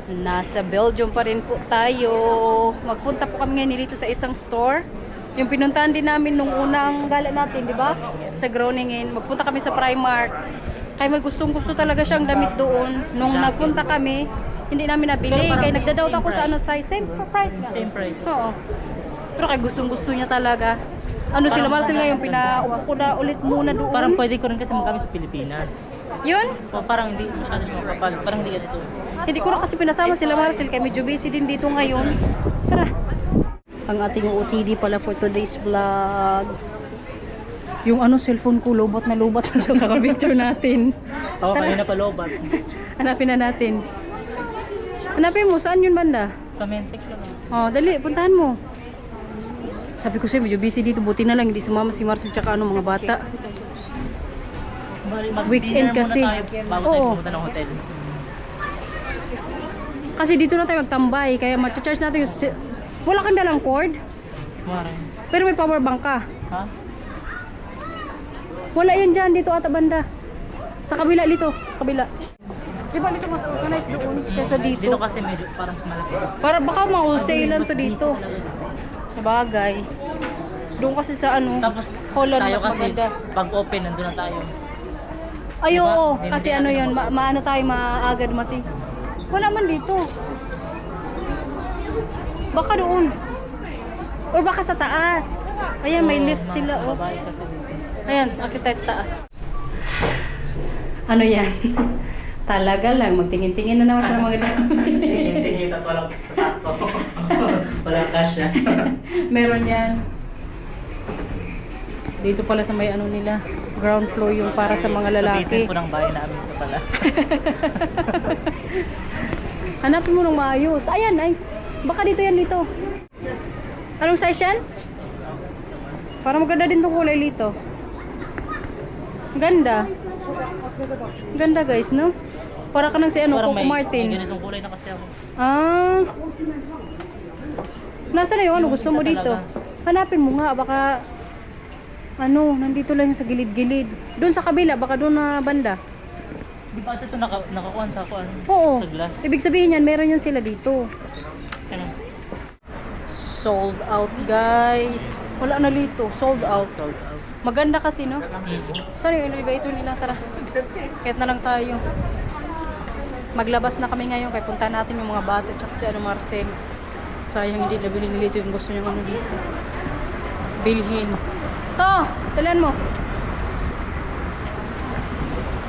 Nasa Belgium pa rin po tayo. Magpunta po kami ngayon dito sa isang store. Yung pinuntahan din namin nung unang gala natin, di ba? Sa Groningen. Magpunta kami sa Primark. Kaya may gustong-gusto talaga siyang damit doon. Nung nagpunta kami, hindi namin nabili. Kaya nagda-doubt ako sa ano size. Same price nga. Same price. Oo. Pero kaya gustong-gusto niya talaga. Ano sila, Marcel ngayon, pinauwa ko na ulit muna doon. Parang pwede ko rin kasi magamit sa Pilipinas. Yun? O parang hindi masyado siya makapal. Parang hindi ganito. Hindi ko na kasi pinasama sila Marcel kaya medyo busy din dito ngayon. Tara. Ang ating OOTD pala for today's vlog. Yung ano cellphone ko lobot na sa kaka-picture natin. Oo, kanina pa lobat. Hanapin na natin. Hanapin mo, saan yun banda? Sa men's section. Oh, dali, puntahan mo. Sabi ko siya, medyo busy dito. Buti na lang, hindi sumama si Marcel tsaka ano, mga bata. Weekend kasi. Bago tayo Oo. pumunta ng hotel. Kasi dito na tayo magtambay, kaya matcha-charge natin yung... Wala kang dalang cord? Maraming. Pero may power bank ka. Ha? Wala yan dyan, dito ata banda. Sa kabila dito, kabila. Di ba dito mas organized doon kaysa dito? Dito kasi medyo parang malaki. Para baka ma-wholesale lang to dito. Sa bagay. Doon kasi sa ano, Tapos Holland tayo mas kasi maganda. pag open nandun na tayo. Ay Diba? oo, Hindi kasi natin ano yun, mag- maano tayo, maaga dumating. Wala man dito. Baka doon. Or baka sa taas. Ayan, may lift sila. Oh. Babae kasi dito. Ayan, akit tayo sa taas. Ano yan? Talaga lang, magtingin-tingin na naman siya ng mga damit. Tingin, tas walang sasakto. Walang cash yan. Meron yan. Dito pala sa may ano nila, ground floor yung para sa mga Sa lalaki. basement po ng bahay namin ito pala. Hanapin mo ng maayos. Ayan, ay. Baka dito yan dito. Anong size yan? Para maganda din itong kulay dito. Ganda. Ganda guys, no? Para ka nang si ano, Parang Coco may Martin. ganitong kulay na kasi ako. Ah. Nasaan na yung ano gusto mo Isa dito? talaga. Hanapin mo nga, baka ano, nandito lang yung sa gilid-gilid. Doon sa kabila, baka doon na banda. Di ba ito nakakuhan sa kuhan? Oo. Sa glass. Ibig sabihin yan, meron yan sila dito. Ano? Sold out guys. Wala na dito, sold out. Sold out. Maganda kasi no? Mm. Sorry, yung elevator nila, tara. Kahit na lang tayo. Maglabas na kami ngayon, kaya punta natin yung mga bata tsaka si ano Marcel. Sayang hindi nabili nila ito yung gusto niyang ano dito. Bilhin. To! Talan mo.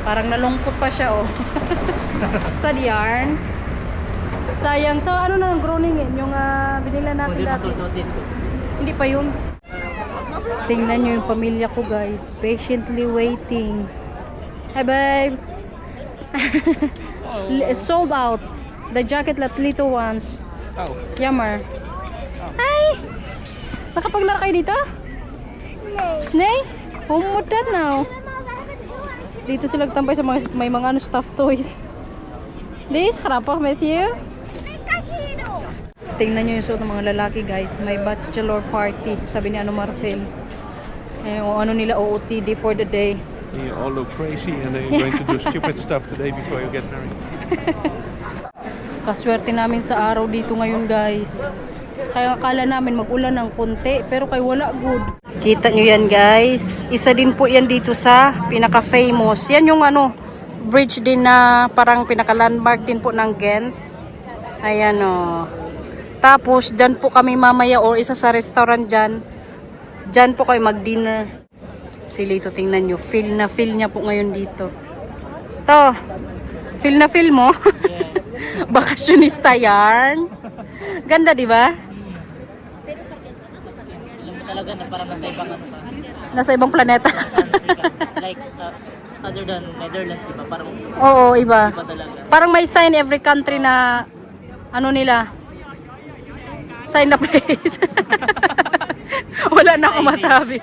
Parang nalungkot pa siya oh. Sad yarn. Sayang. So ano na, Groningen, yung binila natin Hindi pa dati. sold out dito. Hindi pa yun. Tingnan nyo yung pamilya ko guys. Patiently waiting. Hi babe. Sold out. The jacket that little ones. Oh. Yummer. Hi! Nakapaglaro kayo dito? Nay? Home that now. Dito sila tambay sa mga may mga ano, stuffed toys. This, karapa, Matthew. Tingnan nyo yung suot ng mga lalaki guys. May bachelor party. Sabi ni ano Marcel. Eh, o ano nila OOTD for the day. You all look crazy and then you're going to do stupid stuff today before you get married. Kaswerte namin sa araw dito ngayon guys. Kaya akala namin mag-ulan ng konti pero kay wala good. Kita nyo yan guys. Isa din po yan dito sa pinaka-famous. Yan yung ano, bridge din na parang pinaka-landmark din po ng Ghent. Ayan o. Tapos dyan po kami mamaya or isa sa restaurant dyan. Dyan po kayo mag-dinner. Si Lito, tingnan nyo. Feel na feel niya po ngayon dito. To. Feel na feel mo? Yes. Bakasyonista yarn. Ganda, di ba? Alam mo talaga na parang nasa ibang ano pa. Nasa ibang planeta. Country ka. Like, other than Netherlands, di ba? Parang Oo, iba. iba talaga. Parang may sign every country na ano nila. Sign the place. Wala na ako masabi.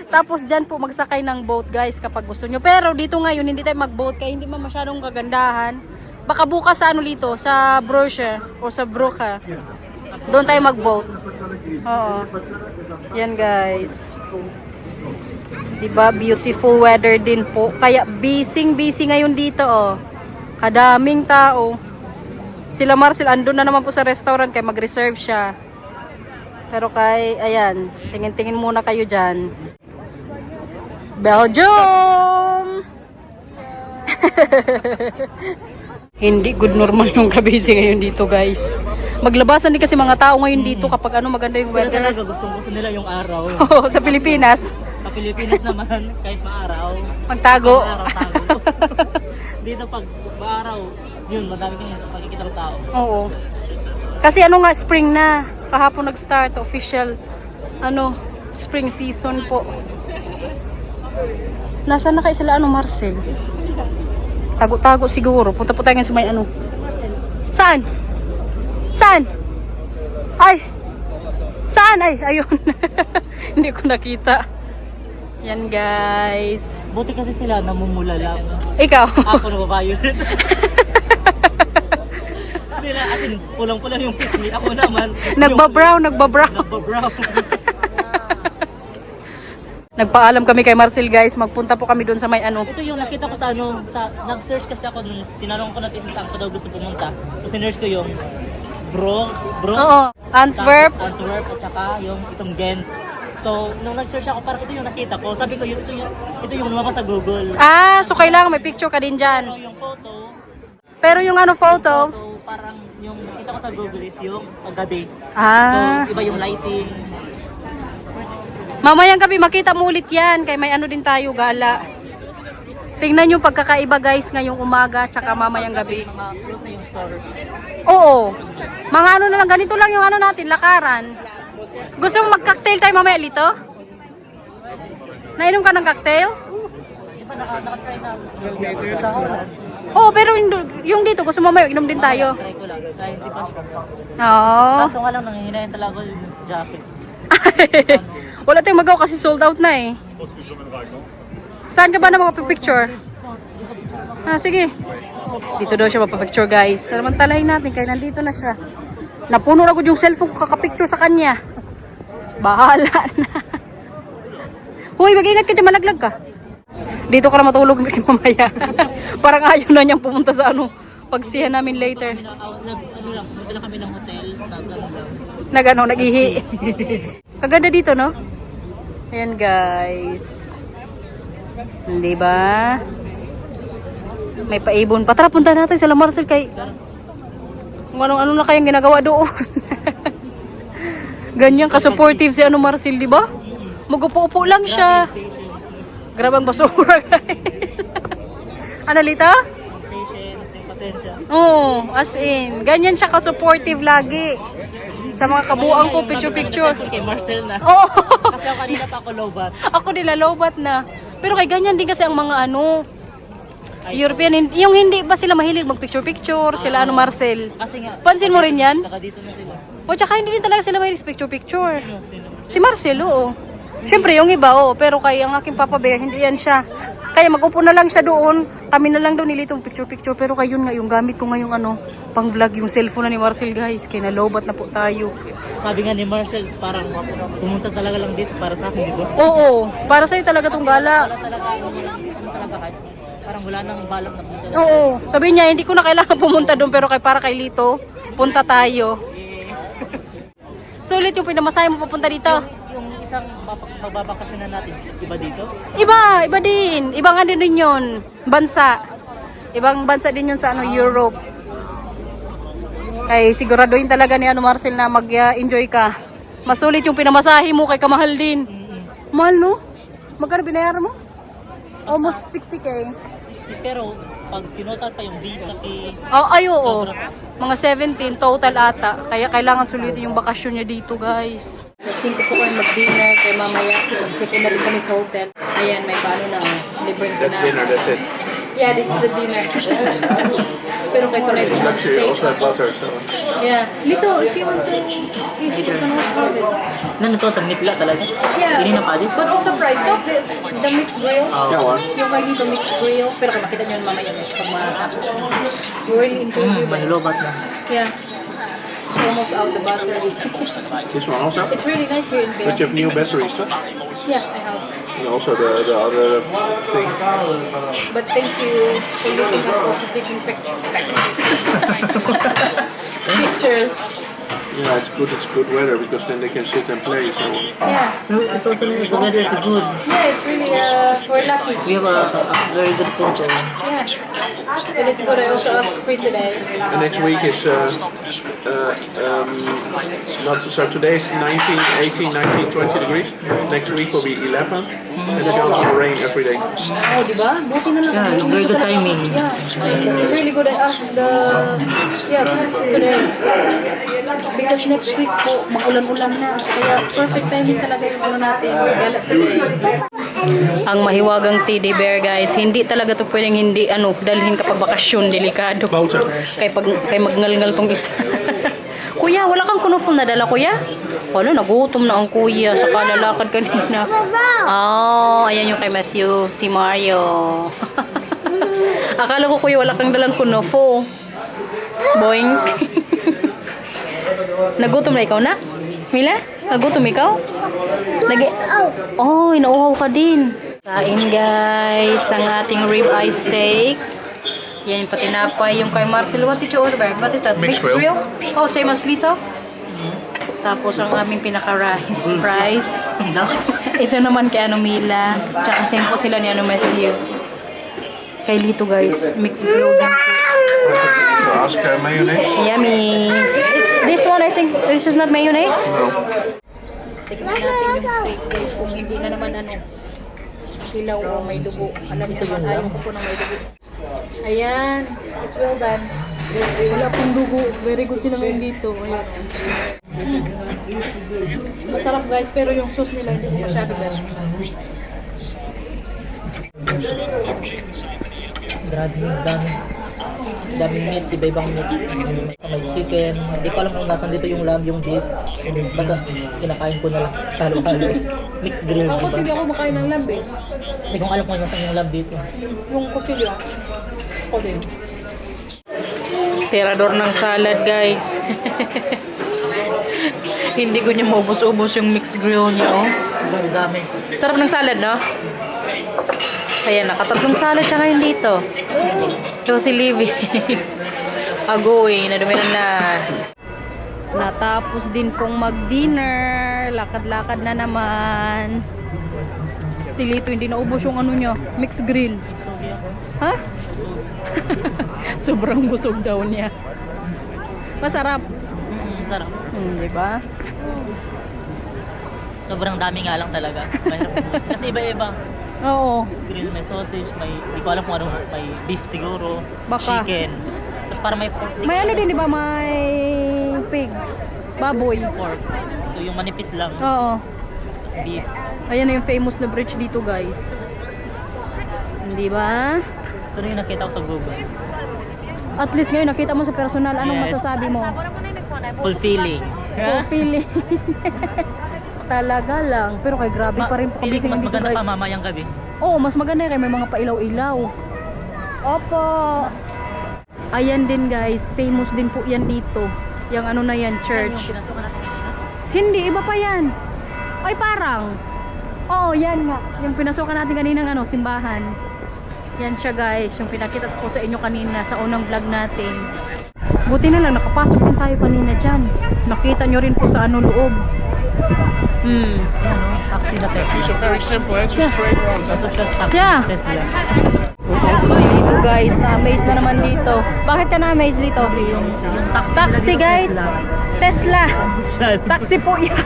Tapos dyan po magsakay ng boat guys kapag gusto nyo. Pero dito ngayon hindi tayo mag-boat kaya hindi man masyadong kagandahan. Baka bukas sa ano dito, sa Brugge o sa Brugge. Doon tayo mag-boat. Oo. Yan guys. Diba? Beautiful weather din po. Kaya busy ngayon dito oh. Kadaming tao. Sila Marcel, andun na naman po sa restaurant kay mag-reserve siya. Pero kay, ayan, tingin-tingin muna kayo dyan. Belgium! Hindi good normal yung kabisi ngayon dito, guys. Maglabasan din kasi mga tao ngayon dito kapag ano maganda yung Sila weather. talaga gusto nila yung araw. Oo, sa Pilipinas, Sa Pilipinas naman, kahit maaraw, magtago. maaraw-tago. Dito pag maaraw, yun, madami kang makikita ng tao. Oo. Kasi ano nga, spring na. Kahapon nag-start, official, spring season po. Nasaan na kayo sila, Marcel? Tago-tago siguro. Punta po tayo ngayon sa may Saan? Saan? Ay! Saan? Ay, ayun. Hindi ko nakita. Yan, guys. Buti kasi sila namumula lang. Ikaw? Ako nababayo rin. Sila, as in, pulang-pulang yung pisngi. Ako naman. Nagbabrown. Nagbabrown. Nagpaalam kami kay Marcel, guys. Magpunta po kami doon sa may Ito yung nakita ko sa nag-search kasi ako nung tinanong ko natin saan ko daw gusto pumunta. So sinearch ko yung Bro, Oo. Antwerp. tapos Antwerp at saka yung itong Ghent. So nung nag-search ako parang ito yung nakita ko. Sabi ko ito yung lumabas sa Google. Ah, so kailangan may picture ka din dyan. So yung photo, Pero yung photo, so parang yung nakita ko sa Google is yung gabi. ah, So iba yung lighting. mamayang gabi makita mo ulit yan. Kay may din tayo, gala. Tingnan yung pagkakaiba, guys, ngayong umaga, tsaka mamayang gabi. Mga close na yung store. Oo. Mga na lang, ganito lang yung natin, lakaran. Gusto mo mag-cocktail tayo mamaya, Lito? Nainom ka ng cocktail? Di ba naka-try na sa Holland? Oo, pero yung dito, gusto mo mamaya, inom din tayo. Try ko lang. Try hindi pa siya. Oo. Kaso nga lang nanghihinayan talaga yung jacket. Wala tayong magawa kasi sold out na eh. Saan ka ba na magpapicture? Ah, sige. Dito daw siya magpapicture, guys. Samantalahin natin, kaya nandito na siya. Napuno na ko yung cellphone ko kakapicture sa kanya. Bahala na. Hoy, mag-ingat ka dyan, malaglag ka. Dito ka na matulog si mamaya. Parang ayaw na niyang pumunta sa pagstihan namin later. Nagdala kami ng hotel. Lang. Nag-ihi. Kaganda dito, no? Ayan, guys. Hindi ba? May paibon pa. Tara, punta natin sa La Marcel kay... Kung ano na kayang ginagawa doon. Ganyan ka-supportive si Marcel, di ba? Mag-upo-upo lang siya. Grabe ang basura, guys. Ano, Lita? Patience, yung pasensya. Oo, as in. Ganyan siya ka-supportive lagi. Sa mga kabuang ko, picture-picture. Kay Marcel na. Oo. Kasi ako kanina pa ako lowbat. Ako nila lowbat na. Pero kay ganyan din kasi ang mga European, yung hindi ba sila mahilig mag-picture-picture, sila Marcel. Kasi nga, Pansin mo rin yan? saka dito na sila. O tsaka hindi din talaga sila mahilig sa picture-picture. Sino? Si Marcel, oo. Siyempre, yung iba, pero kay ang aking Papa Bear, hindi yan siya. Kaya mag-upo na lang siya doon, kami na lang doon nilitong picture-picture. Pero kayo nga, yung gamit ko ngayong pang-vlog, yung cellphone na ni Marcel, guys. Kaya nalobat na po tayo. Sabi nga ni Marcel, parang pumunta talaga lang dito para sa akin, di ba? Oo, para sa'yo talaga tong gala. Wala talaga, ano talaga guys, parang wala nang balak na punta. Oo, sabi niya, hindi ko na kailangan pumunta doon, pero para kay Lito, punta tayo. Sulit yung pinamasahe mo papunta dito. Yung isang magbabakasyon na natin, iba dito? Iba din. Iba nga din yun. Bansa. Ibang bansa din yun sa Europe. Kay siguraduhin talaga ni Marcel na mag-enjoy ka. Masulit yung pinamasahe mo kay kamahal din. Mahal, no? Magkano binayaran mo? Almost 60K. Pero pag tinotal pa yung visa fee, Oo. Mga 17 total ata. Kaya kailangan sulitin yung bakasyon niya dito, guys. 5 po kami mag-dinner. Kaya mamaya, check-in na rin kami sa hotel. Ayan, may paano na. Libreng dinner. That's it. Yeah, this is the dinner. Pero kay Toledo siya mag-stay. butter, so. Yeah. Lito, if you want to eat, you can also have it. ano to, sa mitla talaga? Yeah. Hindi na palis? But also fries, no? The mixed grill. Yeah, one. Yung kay dito mixed grill. Pero kung makita nyo yun mamaya pag matapos nyo. You really enjoy it. Mahilobat na. Yeah. It's almost out the battery. This one also? It's really nice here in But you have new batteries, huh? Yeah, I have. And also the other thing. But thank you for letting us also taking pictures. Yeah, it's good weather because then they can sit and play. So Yeah. No, it's also nice. The weather is good. Yeah, it's really, we're lucky. We have a very good photo. Yeah. And it's good I also ask free today. and next week is not so today is 19, 18, 19, 20 degrees. Next week will be 11, and the chance for rain every day. Oh, di ba? Buti na lang. Yeah, Hindi very ko good talaga- timing. Yeah. It's really good I asked today. Because next week po, maulan-ulan na. Kaya perfect timing talaga yung ano natin. Gala today. Ang mahiwagang teddy bear guys, hindi talaga to pwedeng hindi dalhin kapag bakasyon, delikado. Boter. Kay magngalngal tong isa. Kuya, wala kang kunufol na dala, kuya? Wala, nagutom na ang kuya sa kalalakad kanina. Oh, ayan yung kay Matthew, si Mario. Akala ko kuya, wala kang dalang kunufo. Boing. Nagutom na ikaw na? Mila? Nagutom ikaw? Oh, inauhaw ka din. Kain guys, ang ating ribeye steak. Yan yung patinapay, yung kay Marcel. What did you order? What is that? Mixed Mixed grill. grill? Oh, same as Lito? Tapos ang aming pinaka-rice, fries. Ito naman kay Mila. Tsaka same po sila ni Matthew. Kay Lito guys, mixed grill din po. So ask mayonnaise. Yummy. This one, I think, this is not mayonnaise? No. Tignan natin yung steak guys, kung hindi na naman hilaw o may dugo. Alam ko yun, ayaw ko po ng may dugo. Ayan, it's well done. Wala pong dugo. Very good sila ngayon dito. Ayan. Masarap guys, pero yung sauce nila hindi ko masyado best. Grabe yung daming meat, iba-ibang meat. May chicken. Hindi ko alam kung nasan dito yung lamb, yung beef. Basta kinakain ko na lang. Halo-halo. Mixed grill, Ako diba? sige ako makain ng lamb eh. Hindi ko alam kung nasan yung lamb dito. Yung kuchilyo. Ako din. Tirador ng salad guys. Hindi ko niya maubos-ubos yung mixed grill niya oh. Grabe dami. Sarap ng salad, no? Ayan, nakatatlong salad siya ngayon dito. Healthy living. Agoy, naduminan na. Natapos din pong mag-dinner. Lakad-lakad na naman. Si Lito hindi naubos yung ano niya, mixed grill. Ha? Sobrang busog daw niya. Masarap. Sarap. Diba? Sobrang dami nga lang talaga. Mahirap ubusin. Kasi iba-iba. Oo. Grill, may sausage, hindi ko alam kung ano, may beef siguro, Baka. chicken. Tapos para may pork. May ano din, di ba? May pig. Baboy. Pork. So yung manipis lang. Oo. Tapos beef. Ayan na yung famous na bridge dito, guys. Di ba? Ito na yung nakita ko sa Google. At least ngayon, nakita mo sa personal. Anong Yes. masasabi mo? Fulfilling. Fulfilling. Talaga lang. Pero kay grabe pa rin po Feeling kabising mas dito, maganda guys. pa mamayang gabi. Oo, mas maganda kay may mga pailaw-ilaw. Opo. Ayan din, guys. Famous din po yan dito. Yung ano na yan, church. Pinasukan natin kanina. Hindi, iba pa yan. Ay, parang. Oo, yan nga. Yung pinasukan natin kaninang simbahan. Yan siya guys. Yung pinakita ko sa inyo kanina sa unang vlog natin. Buti na lang, nakapasok din tayo kanina dyan. Nakita nyo rin po sa loob. Yan o, taxi na Tesla. These are very simple. It's a straight road. Ito siya, taxi Yeah. na Tesla. Si Lito guys, na-amaze na naman dito. Bakit ka na-amaze Lito? Yung Taxi guys. Tesla. Taxi po yan.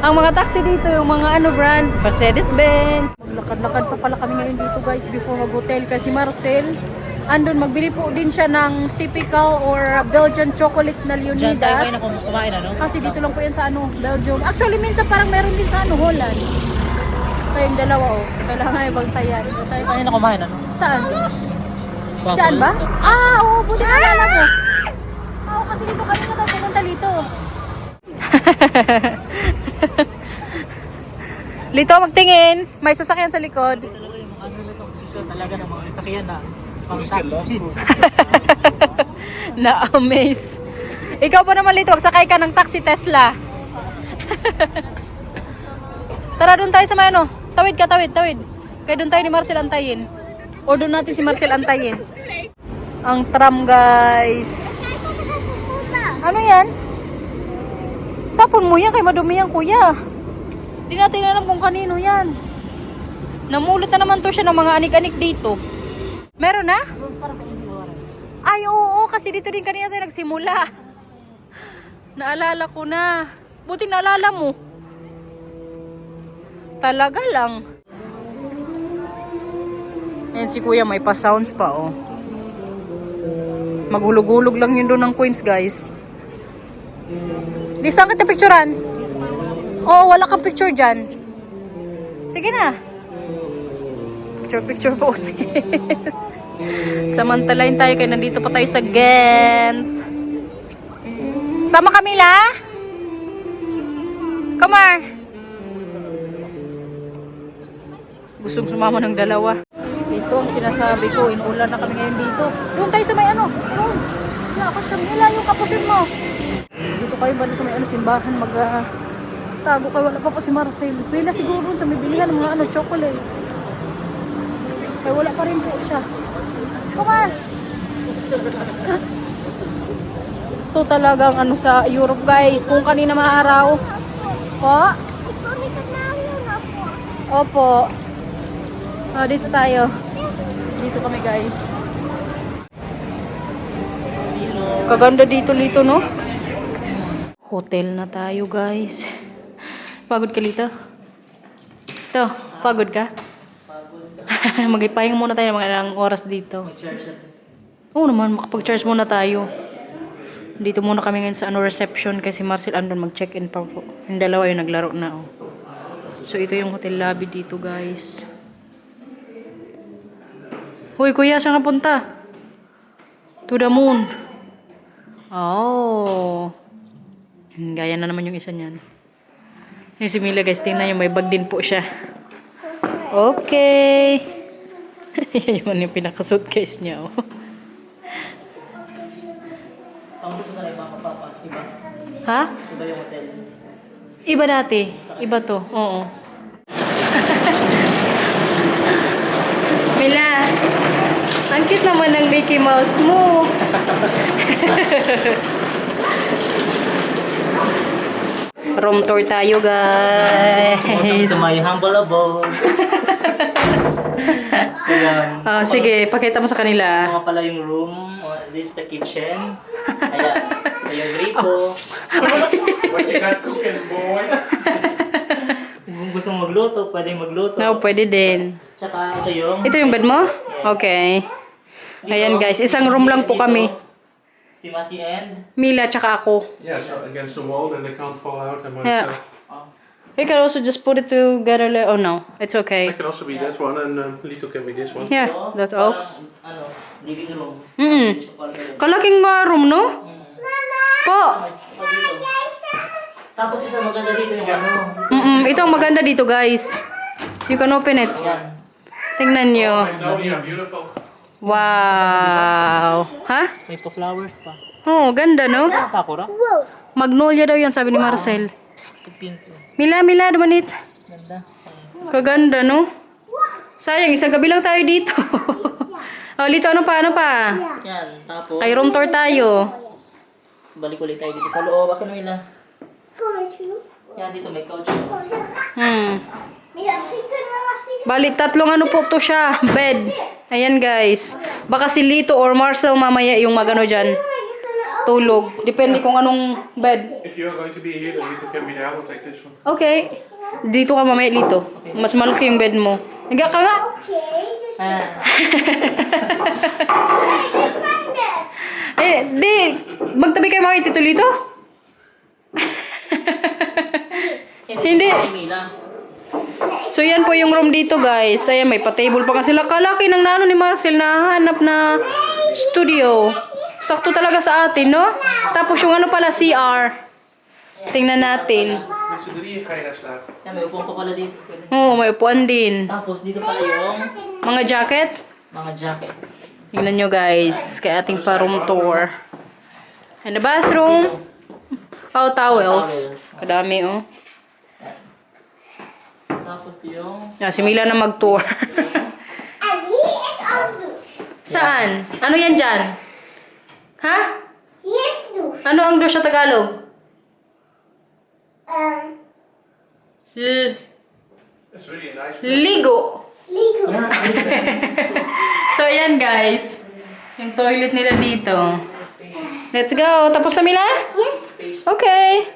Ang mga taxi dito, yung mga brand, Mercedes-Benz. Maglakad-lakad pa pala kami ngayon dito guys before mag-hotel kasi Marcel, andun magbili po din siya ng typical or Belgian chocolates na Diyan tayo kayo na Leonidas. kumain ano? Kasi dito lang po yan sa Belgium. Actually, minsan parang meron din sa Holland. Kayong dalawa kailangan ibang tayan. Tayo kayo na kumain ano? Saan? Waffles. Saan ba? Oo, buti na alam mo. Oo, kasi dito kami na pumunta dito. Lito, magtingin. May sasakyan sa likod. Talaga yung mga ito talaga ng mga sasakyan na pang taxi. Na-amaze. Ikaw pa naman, Lito, magsakay ka ng taxi Tesla. Tara, doon tayo sa may Tawid ka, tawid. Kaya doon tayo ni Marcel antayin. O doon natin si Marcel antayin. Ang tram, guys. Ano yan? Tapon mo yan kay madumi yan, kuya. Di natin alam kung kanino yan. Namulot na naman to siya ng mga anik-anik dito. Meron na? Ay, oo, kasi dito din kanina tayo nagsimula. Naalala ko na. Buti naalala mo. Talaga lang. Ayan si kuya, may pa-sounds pa, oh. Maghulog-hulog lang yun doon ng coins, guys. Di, saan kita picturean? Oh, wala kang picture dyan. Sige na. Picture po ulit. Samantalain tayo kaya nandito pa tayo sa Ghent. Sama Camila? Come on. Gustong sumama ng dalawa. Ito ang sinasabi ko. Inuulan na kami ngayon dito. Doon tayo sa may ano. Doon. Yakot sa Mila yung kapusin mo. Dito kayo ba sa may ano simbahan tago kayo. Wala pa po si Marcel. Pila siguro sa may bilihan ng mga ano chocolates. Kaya wala pa rin po siya. Come on. Ito talagang ano sa Europe guys. Kung kanina maaraw. Po? Opo. Oh, dito tayo. Dito kami guys. Kaganda dito no? Hotel na tayo guys. Pagod ka Lito? Ito, pagod ka? Magipahing muna tayo ng mga ilang oras dito. Oo naman, makapag-charge muna tayo. Dito muna kami ngayon sa reception kasi Marcel andun mag-check-in pa po. Yung dalawa yung naglaro na. Oh. So ito yung hotel lobby dito guys. Hoy kuya, saan ka punta? To the moon. Oh. Gaya na naman yung isa niyan. Yung si Mila guys, tingnan yung may bag din po siya. Okay. Yan yung pinaka-suitcase niya. Oh. Ha? Iba yung hotel. Iba dati. Iba to. Oo. Mila, ang cute naman ng Mickey Mouse mo. Room tour tayo, guys. Welcome to my humble abode. Ayan. Sige, pakita mo sa kanila. Mga pala yung room. This is the kitchen. Ayan. Ito yung gripo. What you got cooking, boy? Kung gusto mong magluto, pwedeng magluto. No, pwede din. Tsaka ito yung... Ito yung bed mo? Okay. Ayan, guys. Isang room lang po kami. Si Matthew and... Mila, tsaka ako. Yeah, so against the wall, then they can't fall out. And when Yeah. Oh. You can also just put it together. Oh no, it's it okay. can also be that one, and Lito can be this one. Yeah, Ito, that's all. parang, ano, living room. Mm. So, parang ganun. Kalaking room, no? Po. May sofa dito. Tapos isa maganda dito yung ano. Ito ang maganda dito, guys. You can open it. Ayan. Tingnan nyo. Magnolia, beautiful. Wow. Ha? May pa-flowers pa. Oh, ganda, no? Sakura? Magnolia daw yan, sabi ni Marcel. Si pink. Mila, dumanit. Ganda. Kaganda, no? Sayang, isang gabi lang tayo dito. Oh, Lito, ano pa? Yan. Tapos, Kay room tour tayo. balik ulit tayo dito sa loob. Bakit nila? Yan, dito may couch. Bali, tatlong ano po to siya. Bed. Ayan, guys. Baka si Lito or Marcel mamaya yung magano dyan. Tulog. Depende kung anong bed. If you're going to be here, then Lito can be there. I will take this one. Okay. Dito ka mamaya, Lito. Mas malaki yung bed mo. Higa ka nga. Ah. Di. Magtabi kayo mamaya, Tito Lito. Hindi. So, yan po yung room dito, guys. Ayan, may pa-table pa kasi kalaki ng nano ni Marcel na hanap na studio. Sakto talaga sa atin, no? Tapos yung ano pala, CR. Tingnan natin. Met z'n drieën ga je daar slapen. Yan, may upuan pa pala dito. Oo, may upuan din. Tapos dito pala yung Mga jacket. mga jacket. Tingnan nyo, guys. Kaya ating pa-room tour. And the bathroom. Oh, towels. Kadami, oh. Tapos yung... Si Mila na mag-tour. Saan? Ano yan dyan? Ha? Ano ang do sa Tagalog? It's really nice. Ligo. So, ayan guys. Yung toilet nila dito. Let's go. Tapos na, Mila? Yes. Okay.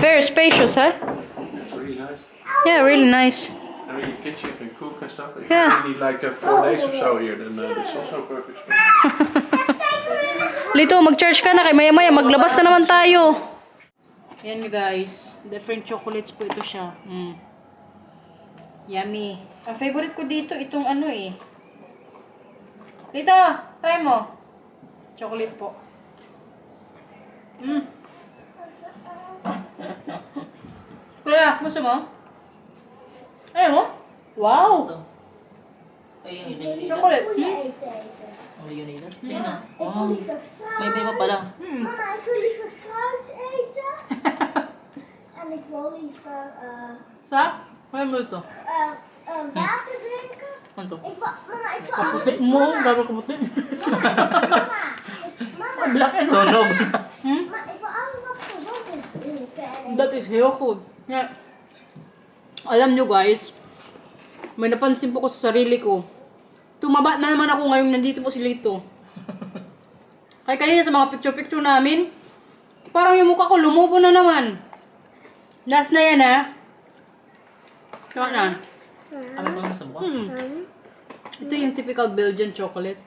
Very spacious, huh? It's really nice. Yeah, really nice. I mean, your kitchen can cook and stuff. If Yeah. you need like 4 days or so here, then it's also perfect space. Lito, mag-charge ka na kay maya-maya. Maglabas na naman tayo. Ayan guys. Different chocolates po ito siya. Yummy. Ang favorite ko dito, itong ano eh. Lito, try mo. Chocolate po. Kuya, gusto mo? Ayaw mo? Wow! Ay, yung inilita. Chocolate. Oh, yung inilita. Yan na. Oh, may iba pala. Mama, ik wil liever fruit eten. En ik wil liever Sa? Kaya mo ito. water drinken. Ano to? Mama, ik wil alles. Kaputik mo, gagawin kaputik. Mama, Black and Sunog. maar ik wil alles wat gezond is drinken. That is heel good. Yeah. Alam nyo guys, may napansin po ko sa sarili ko. Tumaba na naman ako ngayong nandito po si Lito. Kaya kanina sa mga picture-picture namin, parang yung mukha ko lumubo na naman. Last na yan ha. Tama na. Ano ba sa buka? Ito yung typical Belgian chocolate.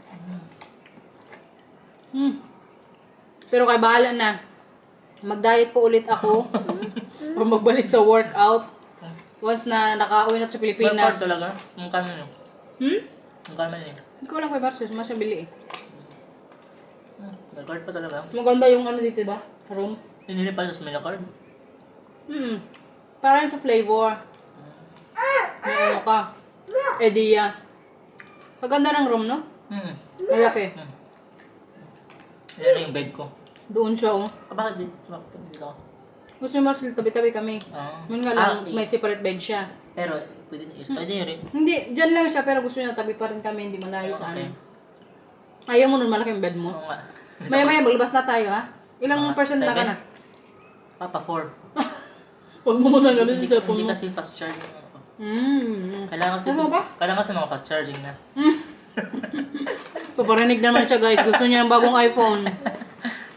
Pero kay bahala na. Mag-diet po ulit ako. O magbalik sa workout. Once na nakauwi na sa May Pilipinas. card talaga? Yung kano yun? Yung kano yun? Hindi ko lang kay Barsos. Mas bili eh. May card pa talaga? Maganda yung ano dito ba? Room. Hindi pala sa may card. Parang sa flavor. May ano ka. Idea. Maganda ng room, no? Malaki. Yan na yung bed ko. Doon siya, oh. Bakit dito ako? Gusto ni Marcel, tabi-tabi kami. Yun nga lang, okay. may separate bed siya. Pero, pwede yun rin. Hindi, dyan lang siya, pero gusto niya tabi pa rin kami, hindi malayo sa Okay. amin. Ayaw mo nun, malaking bed mo. Oo nga. Maya-maya, maglabas na tayo, ha? Ilang Mga percent na ka 7? na? Papa, 4. Huwag mo muna ganun Hindi, yung cellphone hindi mo. kasi fast charging ako. Kailangan Kailangan kasi mga fast charging na. Paparinig naman siya, guys. Gusto niya ng bagong iPhone.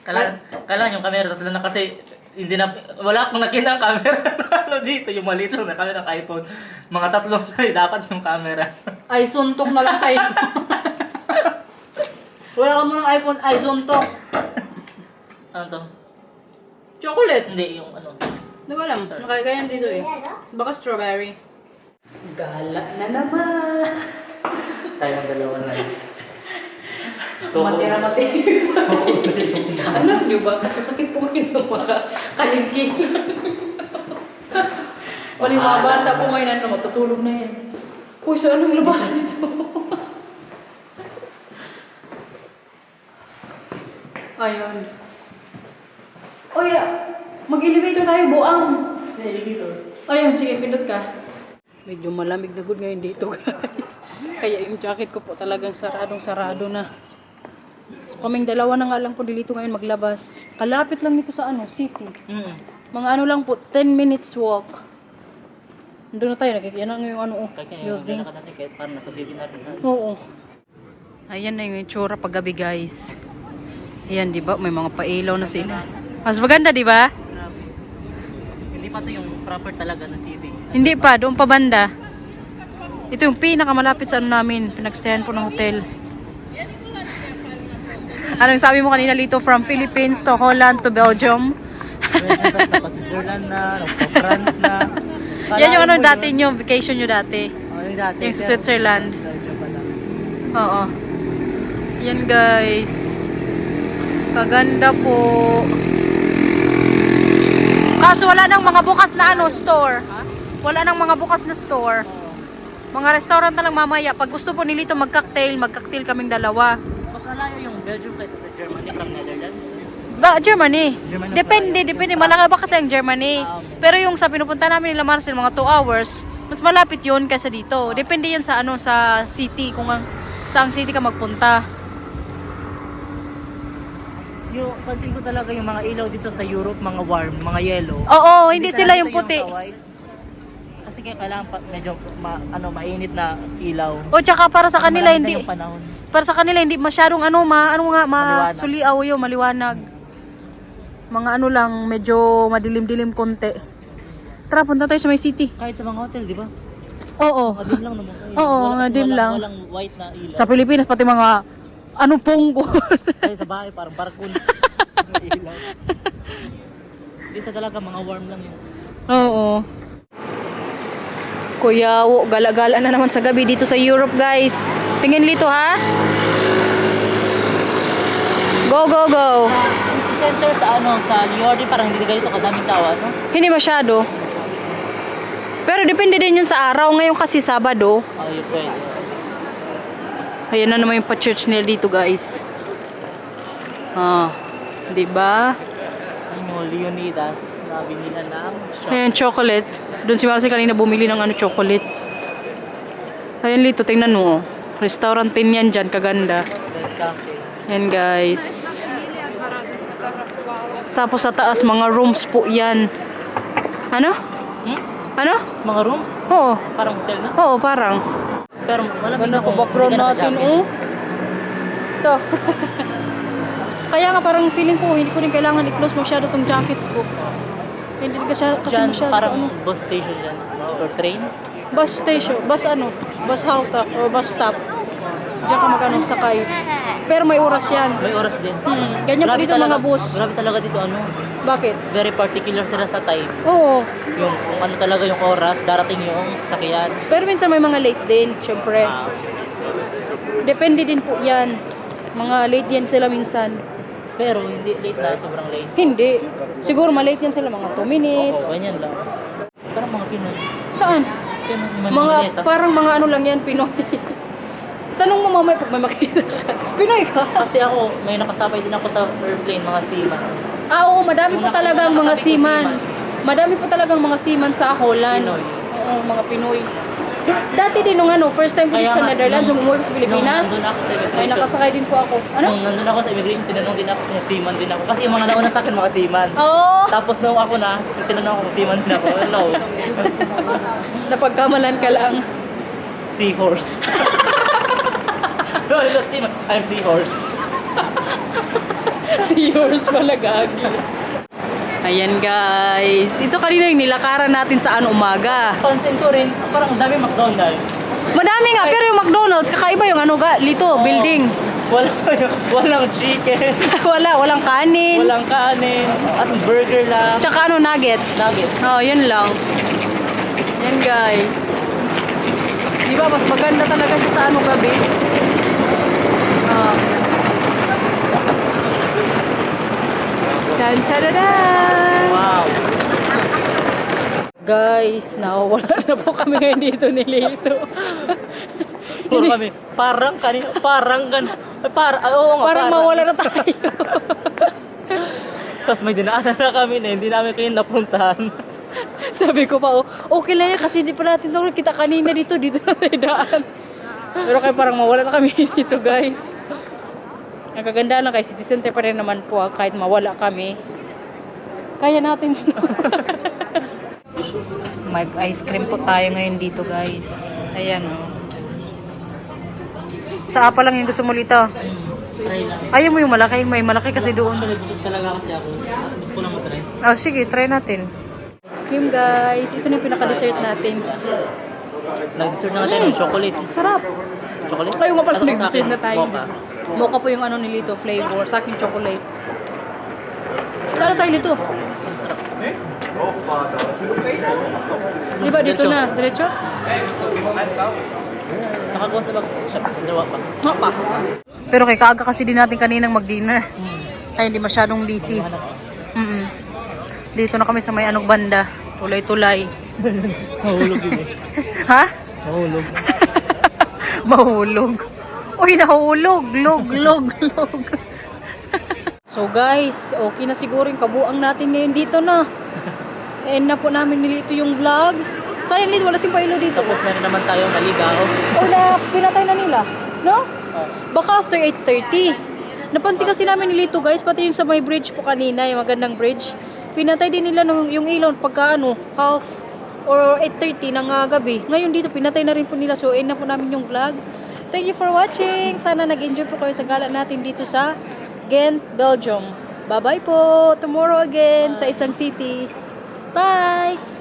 Kailangan yung camera tatlo na kasi hindi na wala akong nakita ang camera ano dito yung maliit lang na camera ng iPhone. Mga tatlo na dapat yung camera. Ay, suntok na lang sa'yo. Wala ka mo ng iPhone, ay suntok. Ano to? Chocolate. Hindi yung ano. Hindi ko alam. Nakagayan dito eh. Baka strawberry. Gala na naman. Tayo ng dalawa na. Matira-matira. Alam niyo ba? Kasi sakit po ngayon ng mga kalingki. Pali mga bata po ngayon, ano, matutulog na yan. Uy, so anong labasan nito? Ayun. Uy, mag-elevator tayo, buang. Ayun, sige, pindot ka. Medyo malamig na good ngayon dito, guys. Kaya yung jacket ko po talagang saradong-sarado na. So kaming dalawa na nga lang po dito ngayon maglabas. Kalapit lang nito sa ano, city. Mga ano lang po, 10 minutes walk. Doon na tayo, yan ang yung ano, building. Kahit parang nasa city na rin. Oo. Ayan na yung itsura pag gabi, guys. Ayan, di ba? May mga pailaw na sila. Mas maganda, di ba? Grabe. Hindi pa to yung proper talaga na city. Hindi pa, doon pa banda. Ito yung pinakamalapit sa ano namin. Pinagstayan po ng hotel. Anong sabi mo kanina, Lito? From Philippines to Holland to Belgium? Switzerland na, France na. Yan yung ano dati nyo, vacation nyo dati. Yung dati. Yung sa Switzerland. Oo. Yan guys. Kaganda po. Kaso wala nang mga bukas na ano, store. Wala nang mga bukas na store. Mga restaurant na lang mamaya. Pag gusto po ni Lito mag-cocktail kaming dalawa. Mas malayo yung Belgium kaysa sa Germany from Netherlands. Germany. Germany Depende. Malaki ba kasi ang Germany? Pero yung sa pinupunta namin nila Marcel, mga 2 hours, mas malapit yun kaysa dito. Depende yan sa ano, sa city, kung saang city ka magpunta. Yung pansin ko talaga yung mga ilaw dito sa Europe, mga warm, mga yellow. Oo, hindi sila yung dito puti. sa white. Kasi kaya kailangan medyo mainit na ilaw. O tsaka para sa kanila Marami na hindi yung panahon. para sa kanila hindi masyadong Maliwanag. masuliaw yung maliwanag. Mga ano lang, medyo madilim-dilim konti. Tara, punta tayo sa may city. Kahit sa mga hotel, di ba? Oo. Mga dim lang naman kayo. Oo, mga dim lang. Walang white na ilaw. Sa Pilipinas pati mga ano punggo. Kaya sa bahay parang barkon. May ilaw. Dito talaga mga warm lang yun. Oo. Kuya, gala-gala na naman sa gabi dito sa Europe, guys. Tingin dito, ha? Go, go, go. Center sa sa Liordi parang hindi ganito kadaming tao, ano? Hindi masyado. Pero depende din yun sa araw. Ngayon kasi Sabado. Yun pwede. Ayan na naman yung pa-church nila dito, guys. Diba? Ano, Leonidas na binila ng shop. Ayan, chocolate. Doon si Marcy kanina bumili ng chocolate. Ayan dito, tingnan mo. Restaurant din yan dyan, kaganda. Red Cafe. Ayan, guys. Tapos sa taas, mga rooms po yan. Ano? Ano? Mga rooms? Oo. Parang hotel na? Oo, parang. Pero wala Ganda ko background natin, oh. Ito. Kaya nga parang feeling ko, hindi ko rin kailangan i-close masyado tong jacket ko. Hindi kasi Diyan, masyado parang ano. bus station dyan. Or train. Bus station, bus halt or bus stop. Diyan ka magano sakay. Pero may oras yan. May oras din. Ganyan po dito mga bus. Grabe talaga dito Bakit? very particular sila sa time. Oo. Yung kung ano talaga yung oras, darating yung sasakyan. Pero minsan may mga late din, syempre. Depende din po yan. Mga late yan sila minsan. Pero hindi late na, sobrang late. Hindi. Siguro malate yan sila mga 2 minutes. Oo, ganyan lang. Parang mga Pinoy. Saan? Pinoy, Mga, parang mga ano lang yan, Pinoy. Tanong mo mamaya pag may makita ka. Pinoy ka? Kasi ako, may nakasabay din ako sa airplane, mga seaman. Oo, madami po talagang mga Nakatabi ko seaman. Madami po talagang mga seaman sa Holland. Pinoy. Oo, mga Pinoy. Dati din nung first time ko dito sa Netherlands, umuwi ko sa Pilipinas. Nung nandun ako sa May immigration. nakasakay din po ako. Ano? Nung nandun ako sa immigration, tinanong din ako kung seaman din ako. Kasi yung mga nauna sa akin, mga seaman. Oo. Tapos nung ako na, tinanong ako kung seaman din ako. No. Napagkamalan ka lang. Seahorse. No, I'm not seaman. I'm seahorse. Seahorse pala gagi. Ayan guys. Ito kanina yung nilakaran natin saan umaga. Pansin ko rin, parang ang dami McDonald's. Madami nga, pero yung McDonald's, kakaiba yung lito, building. Walang chicken. Walang kanin. Walang kanin. As in burger lang. Tsaka nuggets. Nuggets. Oh, yun lang. Yan guys. Di ba, mas maganda talaga siya sa gabi. Chan-chararan! Wow. Guys, nawawala na po kami ngayon dito ni Lito. Puro kami, parang kanina, parang oo nga, Parang mawala na tayo. Tapos may dinaanan na kami na hindi namin kayo napuntahan. Sabi ko pa, okay lang yan kasi hindi pa natin kita kanina dito na tayo daan. Pero kayo parang mawala na kami dito guys. Ang kagandahan lang kay City Center pa rin naman po kahit mawala kami. Kaya natin. May ice cream po tayo ngayon dito guys. Ayan o. Sa apa lang yung gusto mo Lito? Try lang. Ayaw mo yung malaki? May malaki kasi doon. Actually, busog talaga kasi ako. Gusto ko lang matry. Oh, sige, try natin. Ice cream guys. Ito na yung pinaka-dessert natin. Nag-dessert na natin ng chocolate. Sarap. Chocolate? Kayo nga pala Ano sa nag-dessert akin? na tayo. Mocha. Mocha po yung ni Lito flavor. Sa akin chocolate. Saan na tayo Lito? Di ba dito na? Diretso? Nakagawas na ba kasi siya? Dalawa pa. Nga pa. Pero kay kaaga kasi din natin kaninang mag-dinner. Kaya hindi masyadong busy. Dito na kami sa may banda. Tulay-tulay. Mahulog yun eh. Ha? Mahulog. Mahulog. Uy, nahulog. Log. So guys, okay na siguro yung kabuang natin ngayon dito na. End na po namin nilito yung vlog. Sayang Lito, wala sing pailo dito. Tapos na rin naman tayo naligaw. O na pinatay na nila, no? Baka after 8:30. Napansin kasi namin nilito guys, pati yung sa may bridge po kanina, yung magandang bridge. Pinatay din nila yung ilaw pagka half or 8:30 ng gabi. Ngayon dito, pinatay na rin po nila. So, end na po namin yung vlog. Thank you for watching. Sana nag-enjoy po kayo sa gala natin dito sa Ghent, Belgium. Bye-bye po. Tomorrow again sa isang city. Bye!